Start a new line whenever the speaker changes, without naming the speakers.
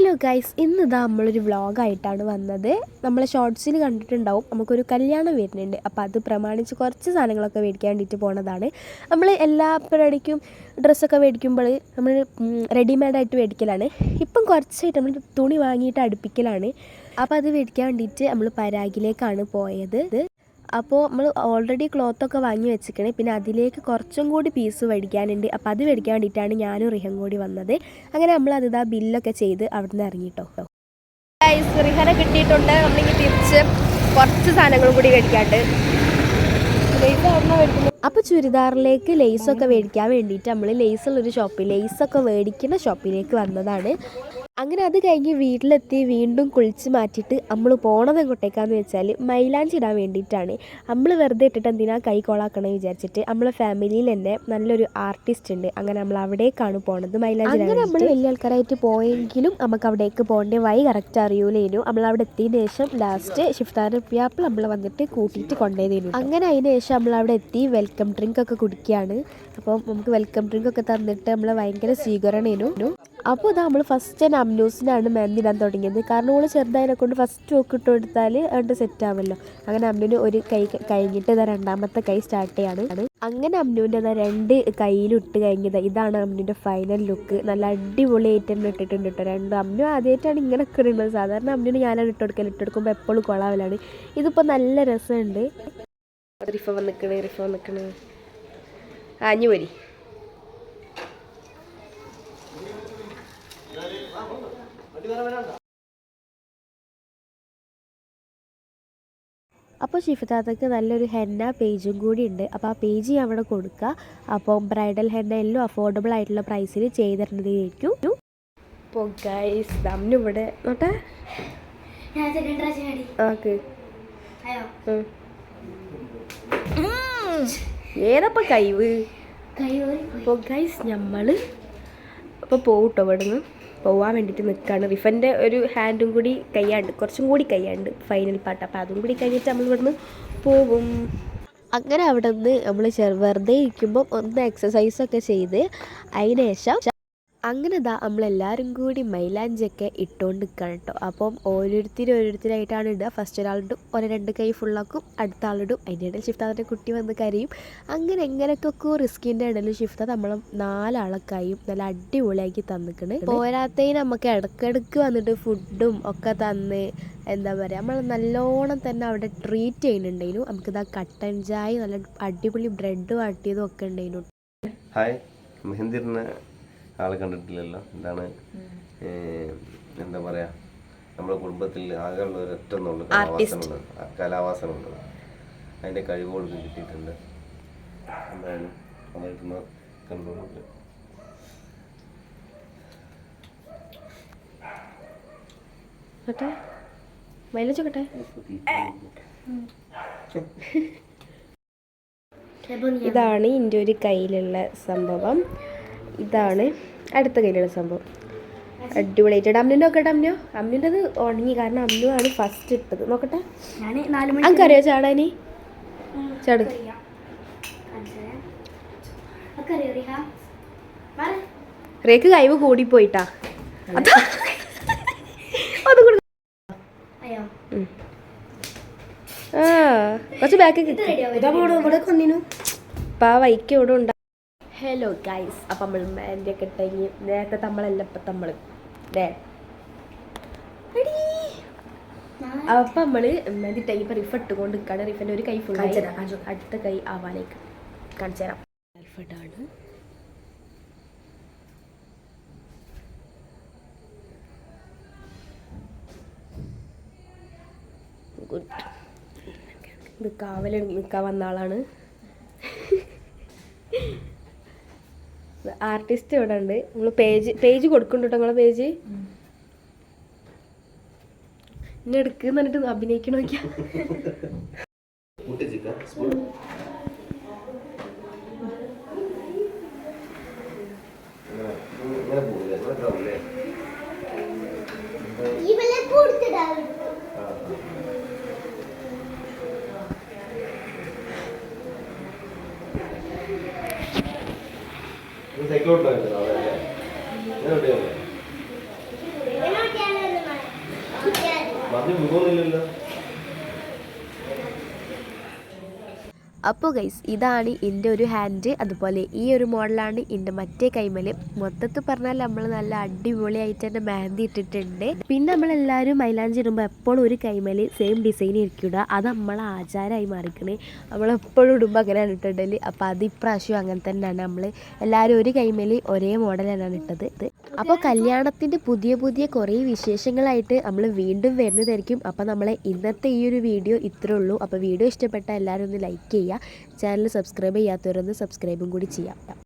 Hello guys, ഇന്നിതാ നമ്മളൊരു വ്ളോഗായിട്ടാണ് വന്നത്. നമ്മൾ ഷോർട്സിൽ കണ്ടിട്ടുണ്ടാവും നമുക്കൊരു കല്യാണം വരുന്നുണ്ട്. അപ്പോൾ അത് പ്രമാണിച്ച് കുറച്ച് സാധനങ്ങളൊക്കെ മേടിക്കാൻ വേണ്ടിയിട്ട് പോണതാണ്. നമ്മൾ എല്ലാ പരിപാടിക്കും ഡ്രസ്സൊക്കെ മേടിക്കുമ്പോൾ നമ്മൾ റെഡിമെയ്ഡായിട്ട് മേടിക്കലാണ്. ഇപ്പം കുറച്ചായിട്ട് നമ്മൾ തുണി വാങ്ങിയിട്ട് അടുപ്പിക്കലാണ്. അപ്പോൾ അത് മേടിക്കാൻ വേണ്ടിയിട്ട് നമ്മൾ പരാഗിലേക്കാണ് പോയത്. അപ്പോൾ നമ്മൾ ഓൾറെഡി ക്ലോത്തൊക്കെ വാങ്ങി വെച്ചിരിക്കണേ. പിന്നെ അതിലേക്ക് കുറച്ചും കൂടി പീസ് മേടിക്കാനുണ്ട്. അപ്പോൾ അത് മേടിക്കാൻ വേണ്ടിയിട്ടാണ് ഞാനും റിഹം കൂടി വന്നത്. അങ്ങനെ നമ്മൾ അതിതാ ബില്ലൊക്കെ ചെയ്ത് അവിടെ നിന്ന് ഇറങ്ങിയിട്ടോ. റിഹനെ കിട്ടിയിട്ടുണ്ട്. നമ്മളിങ്ങനെ തിരിച്ച് കുറച്ച് സാധനങ്ങളും കൂടി മേടിക്കാണ്ട്. അപ്പോൾ ചുരിദാറിലേക്ക് ലേസൊക്കെ മേടിക്കാൻ വേണ്ടിയിട്ട് നമ്മൾ ലേസുള്ളൊരു ലേസൊക്കെ മേടിക്കുന്ന ഷോപ്പിലേക്ക് വന്നതാണ്. അങ്ങനെ അത് കഴിഞ്ഞ് വീട്ടിലെത്തി വീണ്ടും കുളിച്ച് മാറ്റിയിട്ട് നമ്മൾ പോണത് എങ്ങോട്ടേക്കാന്ന് വെച്ചാൽ മൈലാഞ്ചി ഇടാൻ വേണ്ടിയിട്ടാണ്. നമ്മൾ വെറുതെ ഇട്ടിട്ട് എന്തിനാ കൈ കോളാക്കണമെന്ന് വിചാരിച്ചിട്ട് നമ്മളെ ഫാമിലിയിൽ തന്നെ നല്ലൊരു ആർട്ടിസ്റ്റ് ഉണ്ട്. അങ്ങനെ നമ്മൾ അവിടേക്കാണ് പോണത് മൈലാഞ്ചി. അങ്ങനെ നമ്മൾ വലിയ ആൾക്കാരായിട്ട് പോയെങ്കിലും നമുക്ക് അവിടേക്ക് പോകേണ്ട വഴി കറക്റ്റ് അറിയൂലേനു. നമ്മൾ അവിടെ എത്തിയതിന് ശേഷം ലാസ്റ്റ് ഷിഫ്റ്റാറിന് പിയാപ്പിൾ നമ്മൾ വന്നിട്ട് കൂട്ടിയിട്ട് കൊണ്ടുപോയതേനു. അങ്ങനെ അതിന് ശേഷം നമ്മൾ അവിടെ എത്തി വെൽക്കം ഡ്രിങ്ക് ഒക്കെ കുടിക്കുകയാണ്. അപ്പോൾ നമുക്ക് വെൽക്കം ഡ്രിങ്ക് ഒക്കെ തന്നിട്ട് നമ്മളെ ഭയങ്കര സ്വീകരണേനു. അപ്പോൾ ഇതാ നമ്മൾ ഫസ്റ്റ് തന്നെ അമ്നൂസിനാണ് മെഹന്തി ഇടാൻ തുടങ്ങിയത്. കാരണം നമ്മൾ ചെറുതായതിനെ കൊണ്ട് ഫസ്റ്റ് ഒക്കെ ഇട്ട് കൊടുത്താൽ അത് സെറ്റ് ആവുമല്ലോ. അങ്ങനെ അമ്നുവിന് ഒരു കൈ കഴിഞ്ഞിട്ട് ഇതാ രണ്ടാമത്തെ കൈ സ്റ്റാർട്ട് ചെയ്യാണ്. അങ്ങനെ അമ്നുവിൻ്റെ അതാ രണ്ട് കയ്യിലും ഇട്ട് കഴിഞ്ഞത്. ഇതാണ് അമ്നുവിൻ്റെ ഫൈനൽ ലുക്ക്. നല്ല അടിപൊളിയായിട്ട് തന്നെ ഇട്ടിട്ടുണ്ട് കേട്ടോ രണ്ടും. അമ്നു ആദ്യമായിട്ടാണ് ഇങ്ങനെയൊക്കെ ഇടുന്നത്. സാധാരണ അമ്നുവിന് ഞാനാണ് ഇട്ടെടുക്കുമ്പോൾ എപ്പോഴും കൊളാവലാണ്. ഇതിപ്പോൾ നല്ല രസമുണ്ട്. റിഫ വന്നിക്കണ് അഞ്ഞു പോരി. അപ്പോൾ ഷിഫ്താത്തക്ക് നല്ലൊരു ഹെന്ന പേജും കൂടി ഉണ്ട്. അപ്പോൾ ആ പേജ് ഞാൻ അവിടെ കൊടുക്കുക. അപ്പോൾ ബ്രൈഡൽ ഹെന്ന എല്ലാം അഫോർഡബിൾ ആയിട്ടുള്ള പ്രൈസിൽ ചെയ്തിരുന്നതായിരിക്കും. അപ്പോൾ ഗൈസ് ദമ്മിന് ഇവിടെ നോട്ടെ ഏതപ്പോൾ കഴിവ്. അപ്പോൾ ഗൈസ് നമ്മൾ അപ്പോൾ പോകട്ടോ ഇവിടുന്ന് പോകാൻ വേണ്ടിയിട്ട് നിൽക്കുകയാണ്. റിഫൻ്റെ ഒരു ഹാൻഡും കൂടി കയ്യാണ്ട്, കുറച്ചും കൂടി കയ്യാണ്ട് ഫൈനൽ പാട്ട്. അപ്പോൾ അതും കൂടി കഴിഞ്ഞിട്ട് നമ്മൾ ഇവിടുന്ന് പോകും. അങ്ങനെ അവിടെ നിന്ന് നമ്മൾ വെറുതെ ഇരിക്കുമ്പോൾ ഒന്ന് എക്സസൈസൊക്കെ ചെയ്ത് അതിന് ശേഷം അങ്ങനെ ഇതാ നമ്മളെല്ലാവരും കൂടി മൈലാഞ്ചിയൊക്കെ ഇട്ടുകൊണ്ട് നിൽക്കണം കേട്ടോ. അപ്പം ഓരോരുത്തരായിട്ടാണ് ഇടുക. ഫസ്റ്റ് ഒരാളിടും, രണ്ട് കൈ ഫുള്ളാക്കും, അടുത്ത ആളിടും. അതിൻ്റെ ഇടയിൽ ഷിഫ്താൻ്റെ കുട്ടി വന്ന് കരയും. അങ്ങനെ എങ്ങനെയൊക്കെ റിസ്കിൻ്റെ ഇടയിൽ ഷിഫ്ത നമ്മൾ 4 ആളൊക്കെയും നല്ല അടിപൊളിയാക്കി തന്നിക്കണ്. പോരാത്തതിന് നമുക്ക് ഇടയ്ക്കിടയ്ക്ക് വന്നിട്ട് ഫുഡും ഒക്കെ തന്ന് എന്താ പറയുക നമ്മൾ നല്ലോണം തന്നെ അവിടെ ട്രീറ്റ് ചെയ്യുന്നുണ്ടായിരുന്നു. നമുക്കിതാ കട്ടൻ ചായ നല്ല അടിപൊളി ബ്രെഡ് വാട്ടിയതും ഒക്കെ ഉണ്ടായിരുന്നു.
ഹായ്, മെഹന്തിറിന് ആളെ കണ്ടിട്ടില്ലല്ലോ. എന്താണ് എന്താ പറയുക, നമ്മുടെ കുടുംബത്തിൽ ആകെയുള്ള ഒരൊറ്റ കലാവാസനുള്ളത്. അതിൻ്റെ കഴിവുകൾക്ക് കിട്ടിയിട്ടുണ്ട്. എന്തായാലും നമ്മളിരുന്ന് കണ്ടുകൊണ്ട്
ഇതാണ് എൻ്റെ ഒരു കയ്യിലുള്ള സംഭവം. ഇതാണ് അടുത്ത കയ്യിലുള്ള സംഭവം. അടിപൊളിയായിട്ട് അമ്മിൻ്റെ നോക്കട്ടെ. അമ്മിൻ്റെത് ഉണങ്ങി, കാരണം അമ്മു ആണ് ഫസ്റ്റ് ഇട്ടത്. നോക്കട്ടെ, എനിക്കറിയോ ചാടാനി? ചാട്. റേക്ക് കഴിവ് കൂടിപ്പോയിട്ടാ. കുറച്ച് ബാക്ക് ഇപ്പം ആ വൈക്ക് ഇവിടെ ഉണ്ടാ. ഹലോ ഗൈസ്, അപ്പം നമ്മൾ മെഹന്തി ഒക്കെ ഇട്ടങ്ങി. നേരത്തെ നമ്മളല്ല ഇപ്പം നമ്മൾ അപ്പം നമ്മൾ മെഹന്തി ഇട്ടങ്ങി ഇപ്പം റിഫ ഇട്ടുകൊണ്ട് നിൽക്കുകയാണ്. റിഫൻ്റെ ഒരു കൈ ഫുൾ അടുത്ത കൈ ആവാനേക്ക് കാണിച്ചു തരാം. റിഫാണ് ഗുഡ്. ഇത് കാവൽ നിൽക്കാൻ വന്ന ആളാണ്. ആർട്ടിസ്റ്റ് ഇവിടെ ഉണ്ട്. നമ്മൾ പേജ് കൊടുക്കുന്നുണ്ട് കേട്ടോ. നിങ്ങളെ പേജ് ഇന്നെ എടുക്കുന്ന പറഞ്ഞിട്ട് അഭിനയിക്കണ നോക്കിയാ.
സൈക്കിളോട്ടോ പറഞ്ഞു പോകുന്നില്ലല്ലോ.
അപ്പോൾ ഗൈസ് ഇതാണ് എൻ്റെ ഒരു ഹാൻഡ്. അതുപോലെ ഈ ഒരു മോഡലാണ് എൻ്റെ മറ്റേ കൈമൽ. മൊത്തത്തിൽ പറഞ്ഞാൽ നമ്മൾ നല്ല അടിപൊളിയായിട്ട് തന്നെ മെഹന്തി ഇട്ടിട്ടുണ്ട്. പിന്നെ നമ്മളെല്ലാവരും മൈലാഞ്ചി ഇടുമ്പോൾ എപ്പോഴും ഒരു കൈമൽ സെയിം ഡിസൈൻ ഇരിക്കുക. അത് നമ്മളെ ആചാരമായി മാറിക്കണേ. നമ്മളെപ്പോഴും ഇടുമ്പോൾ അങ്ങനെയാണ് ഇട്ടിട്ടുണ്ടെങ്കിൽ. അപ്പോൾ അത് ഇപ്രാവശ്യം അങ്ങനെ തന്നെയാണ്. നമ്മൾ എല്ലാവരും ഒരു കൈമൽ ഒരേ മോഡലാണ് ഇട്ടത്. അപ്പോൾ കല്യാണത്തിൻ്റെ പുതിയ പുതിയ കുറേ വിശേഷങ്ങളായിട്ട് നമ്മൾ വീണ്ടും വരുന്നതായിരിക്കും. അപ്പോൾ നമ്മളെ ഇന്നത്തെ ഈ ഒരു വീഡിയോ ഇത്രേ ഉള്ളൂ. അപ്പോൾ വീഡിയോ ഇഷ്ടപ്പെട്ട എല്ലാവരും ഒന്ന് ലൈക്ക് ചെയ്യുക. ചാനൽ സബ്സ്ക്രൈബ് ചെയ്യാത്തവരൊന്ന് സബ്സ്ക്രൈബും കൂടി ചെയ്യാം.